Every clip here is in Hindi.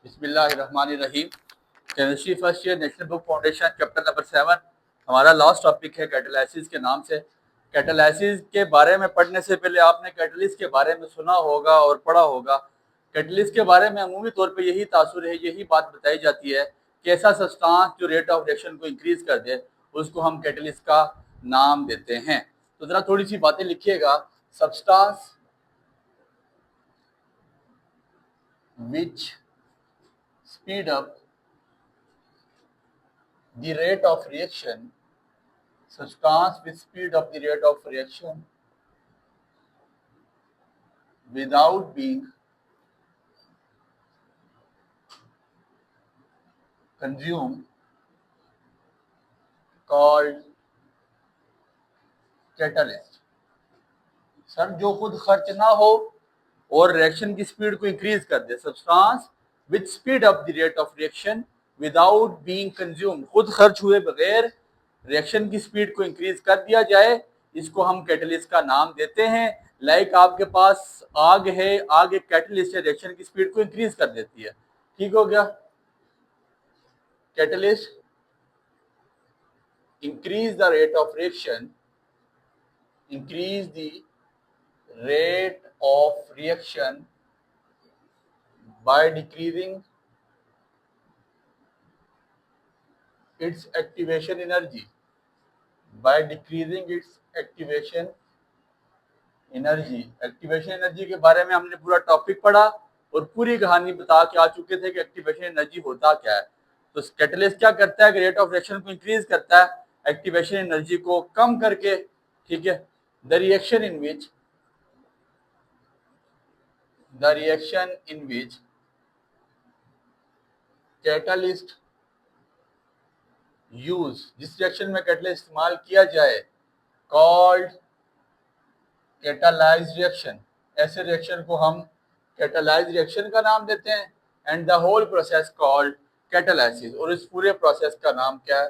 बिस्मिल्लाहिर्रहमानिर्रहीम। Chemistry first year national book foundation chapter number 7 हमारा लास्ट टॉपिक है कैटालाइसिस के नाम से। कैटालाइसिस के बारे में पढ़ने से पहले आपने कैटलिस्ट के बारे में सुना होगा और पढ़ा होगा। कैटलिस्ट के बारे में अमूमी तौर पे यही तासुर है, यही बात बताई जाती है कि ऐसा सब्सटेंस जो रेट ऑफ रिएक्शन को इंक्रीज कर दे उसको हम कैटलिस्ट का नाम देते हैं। तो ज़रा थोड़ी सी बातें लिखिएगा। Substance which speed up the rate of reaction, substance with speed up the rate of reaction without being consumed called catalyst। Sir जो खुद खर्च ना हो और रिएक्शन की स्पीड को इंक्रीज कर दे, substance with speed up the rate of reaction without being consumed, खुद खर्च हुए बगैर रिएक्शन की स्पीड को इंक्रीज कर दिया जाए, इसको हम कैटलिस्ट का नाम देते हैं। लाइक आपके पास आग है, आग एक कैटलिस्ट है, रिएक्शन की स्पीड को इंक्रीज कर देती है। ठीक हो गया। Catalyst increase the rate of reaction, increase the rate of reaction by decreasing its activation energy, by decreasing its activation energy। Activation energy के बारे में हमने पूरा टॉपिक पढ़ा और पूरी कहानी बता के आ चुके थे कि एक्टिवेशन एनर्जी होता क्या है। तो कैटलिस्ट क्या करता है कि रेट ऑफ रिएक्शन को इंक्रीज करता है एक्टिवेशन एनर्जी को कम करके। ठीक है। The reaction in which catalyst use, जिस रिएक्शन में कैटलिस्ट इस्तेमाल किया जाए, कॉल्ड कैटालाइज्ड रिएक्शन। ऐसे रिएक्शन को हम कैटालाइज्ड रिएक्शन का नाम देते हैं। And the whole process called catalysis, और इस पूरे प्रोसेस का नाम क्या है?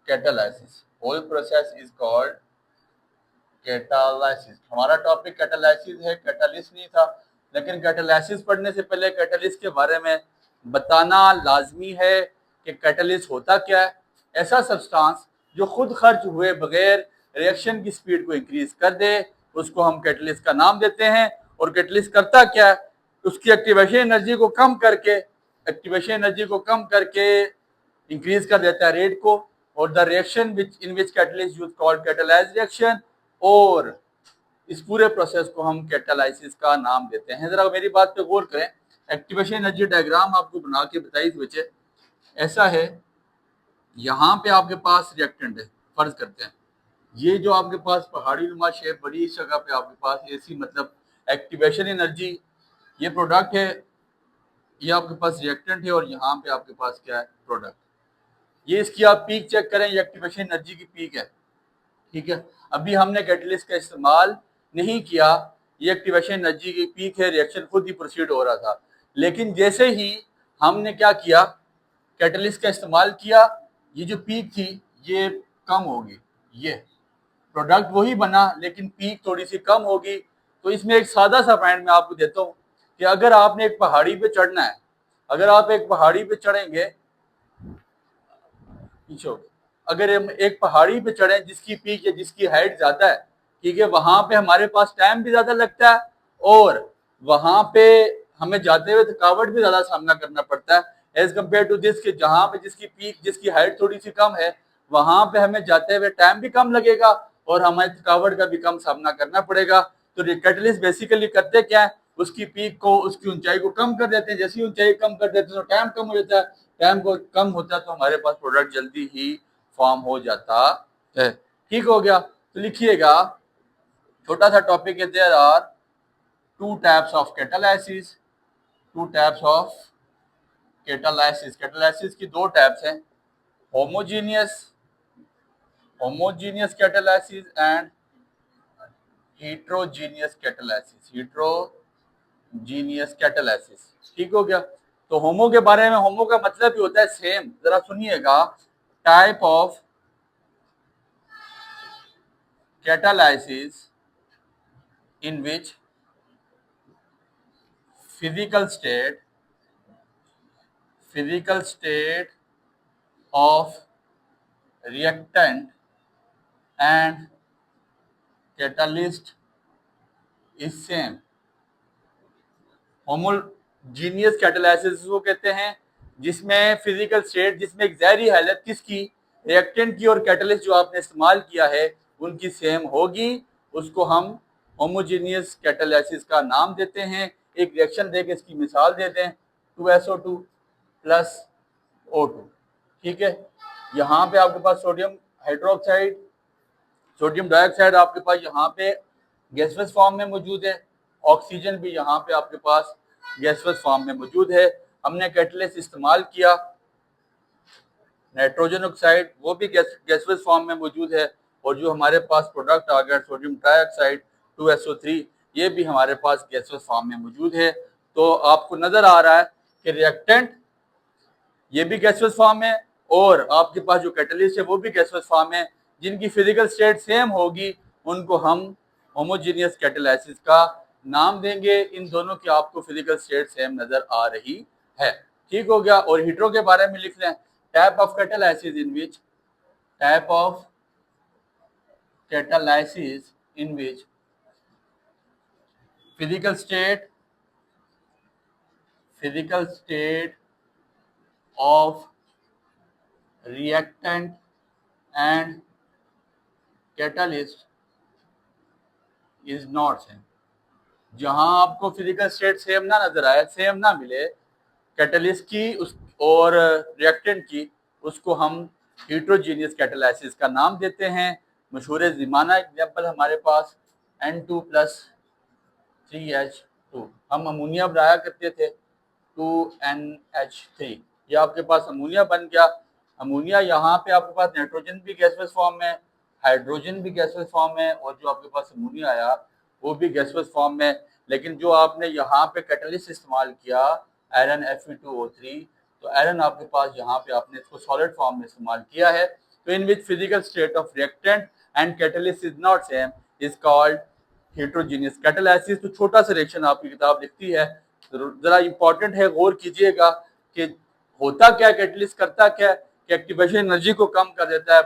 Catalysis. Whole process is called catalysis. हमारा टॉपिक कैटालाइसिस है, कैटालिस्ट नहीं था। लेकिन कैटालाइसिस पढ़ने से पहले कैटालिस्ट के बारे में बताना लाजमी है कि कैटालिस्ट होता क्या है। ऐसा सब्सटेंस जो खुद खर्च हुए बगैर रिएक्शन की स्पीड को इंक्रीज कर दे, उसको हम कैटलिस्ट का नाम देते हैं। और कैटलिस्ट करता क्या है? उसकी एक्टिवेशन एनर्जी को कम करके इंक्रीज कर देता है रेट को। और the reaction which in which catalyst use called catalysed reaction, और इस पूरे प्रोसेस को हम कैटालाइसिस का नाम देते हैं। जरा मेरी बात पे गौर करें। एक्टिवेशन एनर्जी डायग्राम आपको बना के बताई थी बच्चे। ऐसा है, यहाँ पे आपके पास रिएक्टेंट है, फर्ज करते हैं ये जो आपके पास पहाड़ी नुमा शेप बड़ी इस जगह पे आपके पास ऐसी, मतलब एक्टिवेशन एनर्जी ये प्रोडक्ट है, ये आपके पास रिएक्टेंट है, और यहाँ पे आपके पास क्या है? प्रोडक्ट। ये इसकी आप पीक चेक करें, ये एक्टिवेशन एनर्जी की पीक है। ठीक है। अभी हमने कैटलिस्ट का इस्तेमाल नहीं किया, ये एक्टिवेशन एनर्जी की पीक है, रिएक्शन खुद ही प्रोसीड हो रहा था। लेकिन जैसे ही हमने क्या किया, कैटलिस्ट का इस्तेमाल किया, ये जो पीक थी ये कम होगी। ये प्रोडक्ट वही बना लेकिन पीक थोड़ी सी कम होगी। तो इसमें एक सादा सा पॉइंट मैं आपको देता हूँ कि अगर आपने एक पहाड़ी पे चढ़ना है, अगर आप एक पहाड़ी पे चढ़ेंगे, अगर हम एक पहाड़ी पे चढ़े जिसकी पीक या जिसकी हाइट ज्यादा है, ठीक है, वहां पे हमारे पास टाइम भी ज्यादा लगता है और वहां पे हमें जाते हुए थकावट भी ज्यादा सामना करना पड़ता है एज कम्पेयर टू दिस, कि जहां पे जिसकी पीक, जिसकी हाइट थोड़ी सी कम है, वहां पे हमें जाते हुए टाइम भी कम लगेगा और हमें थकावट का भी कम सामना करना पड़ेगा। तो कैटलिस्ट बेसिकली करते क्या है, उसकी पीक को, उसकी ऊंचाई को कम कर देते हैं। जैसी ऊंचाई कम कर देते हैं तो टाइम कम हो जाता है, टाइम को कम होता है तो हमारे पास प्रोडक्ट जल्दी ही फॉर्म हो जाता है। ठीक हो गया। तो लिखिएगा, छोटा सा टॉपिक है, there are two types of catalysis. Two types of catalysis. Catalysis की दो टाइप्स हैं, homogeneous catalysis and heterogeneous catalysis. ठीक हो गया। तो होमो के बारे में, होमो का मतलब ही होता है सेम। जरा सुनिएगा, type of catalysis in which physical state physical state of reactant and catalyst is same. Homogeneous catalysis को कहते हैं जिसमें फिजिकल स्टेट, जिसमें एक ज़ाहिरी हालत किसकी, रिएक्टेंट की, और कैटलिस्ट जो आपने इस्तेमाल किया है उनकी सेम होगी, उसको हम होमोजीनियस कैटालिसिस का नाम देते हैं। एक रिएक्शन देके इसकी मिसाल देते हैं, 2SO2 प्लस O2, ठीक है। यहाँ पे आपके पास सोडियम हाइड्रोक्साइड, सोडियम डाइऑक्साइड आपके पास यहाँ पे गैसवस फॉर्म में मौजूद है, ऑक्सीजन भी यहाँ पे आपके पास गैसवस फॉर्म में मौजूद है। हमने कैटलिस्ट इस्तेमाल किया, नाइट्रोजन ऑक्साइड, वो भी गैसवस फॉर्म में मौजूद है, और जो हमारे पास प्रोडक्ट आ गया सोडियम डाइऑक्साइड 2SO3, ये भी हमारे पास गैसवस फॉर्म में मौजूद है। तो आपको नजर आ रहा है कि रिएक्टेंट ये भी गैसवस फॉर्म है, और आपके पास जो कैटलिस्ट है वो भी गैसवस फॉर्म है। जिनकी फिजिकल स्टेट सेम होगी उनको हम होमोजीनियस कैटालिसिस का नाम देंगे। इन दोनों की आपको फिजिकल स्टेट सेम नजर आ रही है, ठीक हो गया। और हीट्रो के बारे में लिख लें, type of catalysis in which, type of catalysis in which physical state of reactant and catalyst is not same। जहां आपको फिजिकल स्टेट सेम ना नजर आए, सेम ना मिले कैटलिस्ट की उस और रिएक्टेंट की, उसको हम हीट्रोजीनियस कैटालिसिस का नाम देते हैं। मशहूर ज़माना एग्जाम्पल हमारे पास N2+3H2, हम अमोनिया बनाया करते थे 2NH3, ये आपके पास अमोनिया बन गया। अमोनिया यहाँ पे आपके पास नाइट्रोजन भी गैसवस फॉर्म में, हाइड्रोजन भी गैसवस फॉर्म में, और जो आपके पास अमोनिया आया वो भी गैसवस फॉर्म में। लेकिन जो आपने यहाँ पे कैटलिस्ट इस्तेमाल किया आयरन Fe2O3, तो आयरन आपके पास यहाँ पे आपने इसको सॉलिड फॉर्म में इस्तेमाल किया है। तो in which physical state of reactant and catalyst is not same is called heterogeneous catalysis. तो छोटा सा रिएक्शन आपकी किताब लिखती है, जरा इंपॉर्टेंट है, गौर कीजिएगा कि होता क्या, कैटलिस्ट करता क्या कि एक्टिवेशन एनर्जी को कम कर देता है,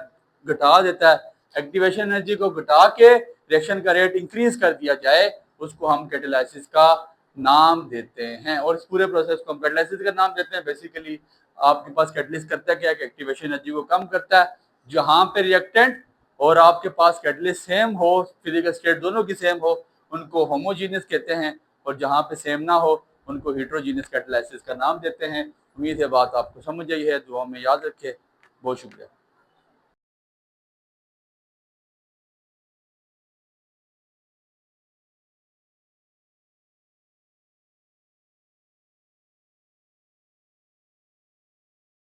घटा देता है। एक्टिवेशन एनर्जी को घटा के रिएक्शन का रेट इंक्रीज कर दिया जाए, उसको हम कैटालिसिस का नाम देते हैं। और इस पूरे प्रोसेस को हम कैटालिसिस का नाम देते हैं। बेसिकली आपके पास कैटलिस्ट करता क्या है कि एक्टिवेशन एनर्जी को कम करता है। जहां पे रिएक्टेंट और आपके पास कैटलिस्ट सेम हो, फिजिकल स्टेट दोनों की सेम हो, उनको होमोजीनियस कहते हैं, और जहां पे सेम ना हो उनको हेट्रोजीनियस कैटालिसिस का नाम देते हैं। उम्मीद है बात आपको समझ आई है, दुआ में याद रखें। बहुत शुक्रिया।